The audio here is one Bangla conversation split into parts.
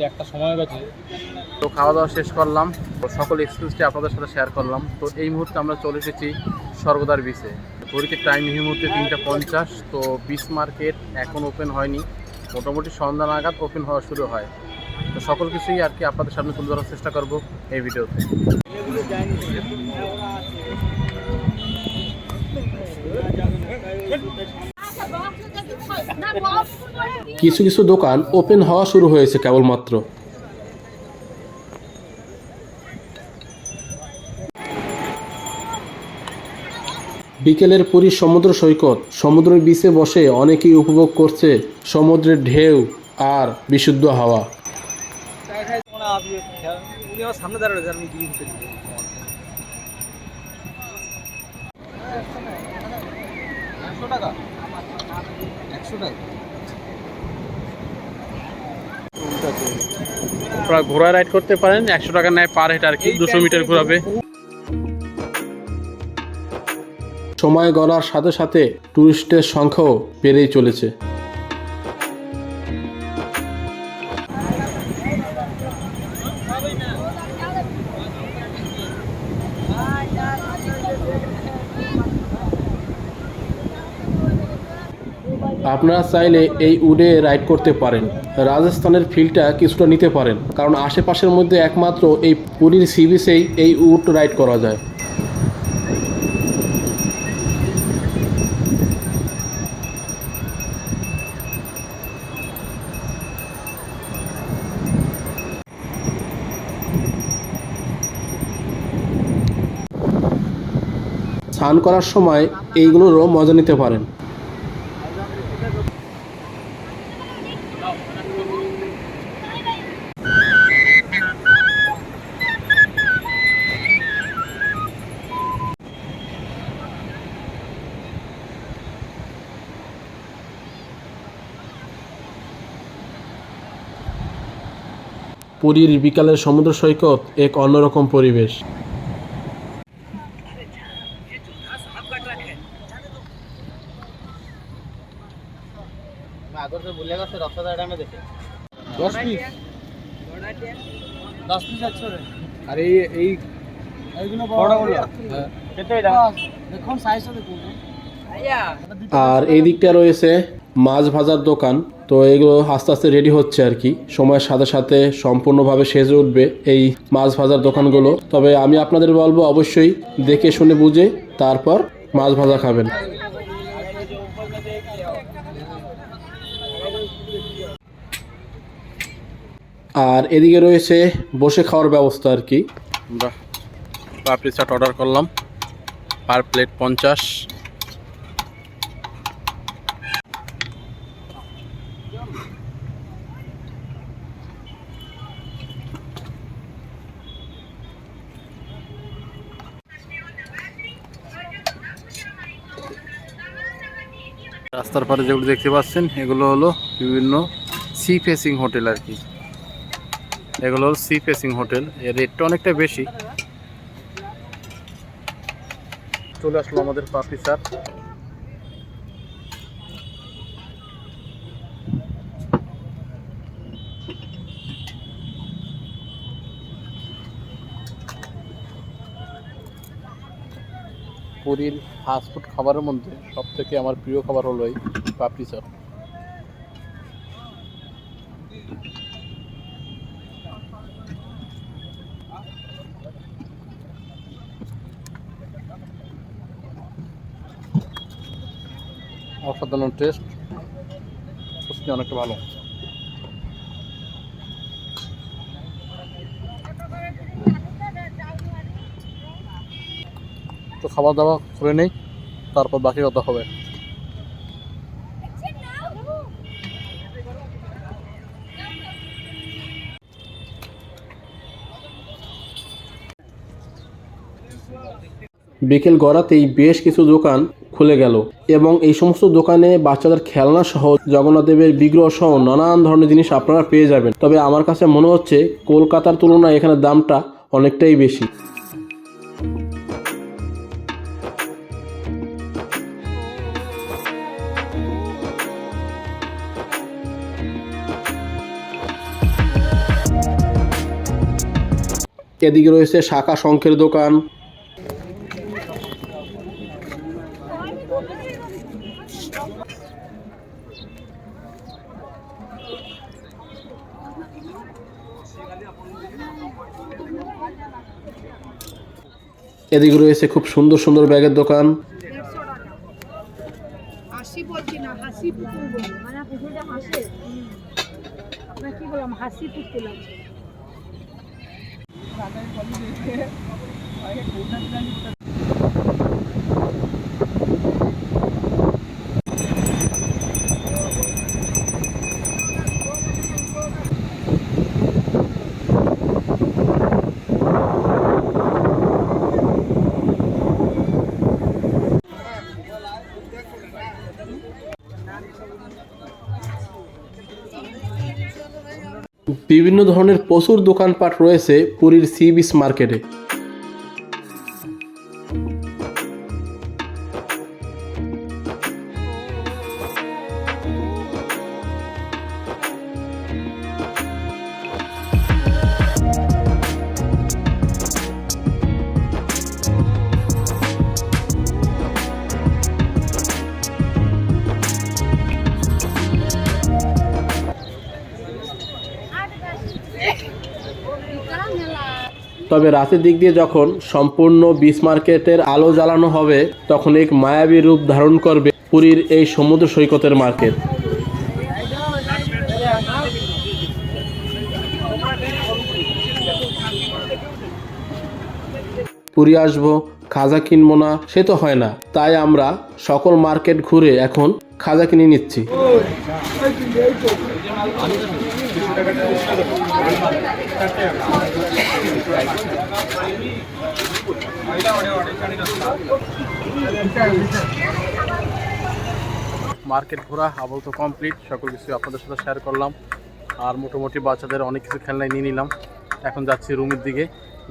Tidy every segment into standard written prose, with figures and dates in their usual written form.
একটা সময় গেছে। তো খাওয়া দাওয়া শেষ করলাম, তো সকল এক্সপিরিয়েন্সটি আপনাদের সাথে শেয়ার করলাম। তো এই মুহূর্তে আমরা চলে এসেছি স্বর্গদ্বার বিচে। ঘড়িতে টাইম এই মুহূর্তে 3টা 50। তো বিচ মার্কেট এখন ওপেন হয়নি, মোটামুটি সন্ধ্যা নাগাদ ওপেন হওয়া শুরু হয়। তো সকল কিছুই আর কি আপনাদের সামনে তুলে ধরার চেষ্টা করব এই ভিডিওতে। কিছু কিছু দোকান ওপেন হওয়া শুরু হয়েছে কেবলমাত্র। বিকেলের পুরীর সমুদ্র সৈকত, সমুদ্রের বিচে বসে অনেকেই উপভোগ করছে সমুদ্রের ঢেউ আর বিশুদ্ধ হাওয়া। সামনে দাঁড়ালে আমি গিয়ে আপনারা ঘোড়া রাইড করতে পারেন, 100 টাকা নেয় পার হেড আর কি, 200 মিটার ঘোরাবে। সময় গড়ার সাথে সাথে টুরিস্টের সংখ্যাও বেড়েই চলেছে। আপনারা চাইলে এই উডে রাইড করতে পারেন, রাজস্থানের ফিলটা কিছুটা নিতে পারেন, কারণ আশেপাশের মধ্যে একমাত্র এই পুরীর সি বিচেই এই উড রাইড করা যায়। স্নান করার সময় এইগুলোরও মজা নিতে পারেন। পুরীর বিকালের সমুদ্র সৈকত এক অন্যরকম পরিবেশ। আর এইগুলো দেখুন সাইজটা দেখুন। আর এই দিকটা রয়েছে মাছ ভাজার দোকান। তো এগুলো আস্তে আস্তে রেডি হচ্ছে আর কি, সময়ের সাথে সাথে সম্পূর্ণভাবে সেজে উঠবে এই মাছ ভাজার দোকানগুলো। তবে আমি আপনাদের বলবো অবশ্যই দেখে শুনে বুঝে তারপর মাছ ভাজা খাবেন। আর এদিকে রয়েছে বসে খাওয়ার ব্যবস্থা আর কি। আমরা পাপড়ি চাট অর্ডার করলাম, পার প্লেট 50। রাস্তার পারে যেগুলো দেখতে পাচ্ছেন এগুলো হলো বিভিন্ন সি ফেসিং হোটেল আর কি। এগুলো হলো সি ফেসিং হোটেল, এর রেটটা অনেকটা বেশি। চলে আসলো আমাদের পাপড়ি চাট। পুরীর ফাস্টফুড খাবারের মধ্যে সবথেকে আমার প্রিয় খাবার হলো এই পাপড়ি চাট। অসাধারণ টেস্ট, সত্যি অনেকটা ভালো। তো খাওয়া দাওয়া করে নেই, তারপর বাকি কথা হবে। বিকেল গড়াতেই বেশ কিছু দোকান খুলে গেল এবং এই সমস্ত দোকানে বাচ্চাদের খেলনা সহ জগন্নাথ দেবের বিগ্রহ সহ নানান ধরনের জিনিস আপনারা পেয়ে যাবেন। তবে আমার কাছে মনে হচ্ছে কলকাতার তুলনায় এখানে দামটা অনেকটাই বেশি। এদিকে রয়েছে শাখা শঙ্খের দোকান। এদিকে রয়েছে খুব সুন্দর সুন্দর ব্যাগের দোকান। 150 টাকা। হাসি বলছি না, হাসি পুতুল বলি। মানে পুতুলটা হাসে। আপনার কি বললাম, হাসি পুতুল আছে। বিভিন্ন ধরনের প্রচুর দোকানপাট রয়েছে পুরীর সি বিচ মার্কেটে। তবে রাতের দিক দিয়ে যখন সম্পূর্ণ বিচ মার্কেটের আলো জ্বালানো হবে তখন এক মায়াবী রূপ ধারণ করবে পুরীর এই সমুদ্র সৈকতের মার্কেট। পুরী আসবো, খাজা কিনবো না সে তো হয় না, তাই আমরা সকল মার্কেট ঘুরে এখন খাজা কিনে নিচ্ছি। মার্কেট ঘোরা আপাতত কমপ্লিট, সকল কিছু আপনাদের সাথে শেয়ার করলাম। আর মোটামুটি বাচ্চাদের অনেক কিছু খেলনায় নিয়ে নিলাম। এখন যাচ্ছি রুমের দিকে,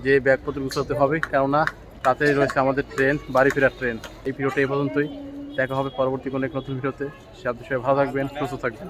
যে ব্যাগপত্র গুছাতে হবে, কেননা রাতে রয়েছে আমাদের ট্রেন, বাড়ি ফেরার ট্রেন। এই ভিডিওটা এই পর্যন্তই, দেখা হবে পরবর্তী কোনো এক নতুন ভিডিওতে। সে আপনি সবাই ভালো থাকবেন, সুস্থ থাকবেন।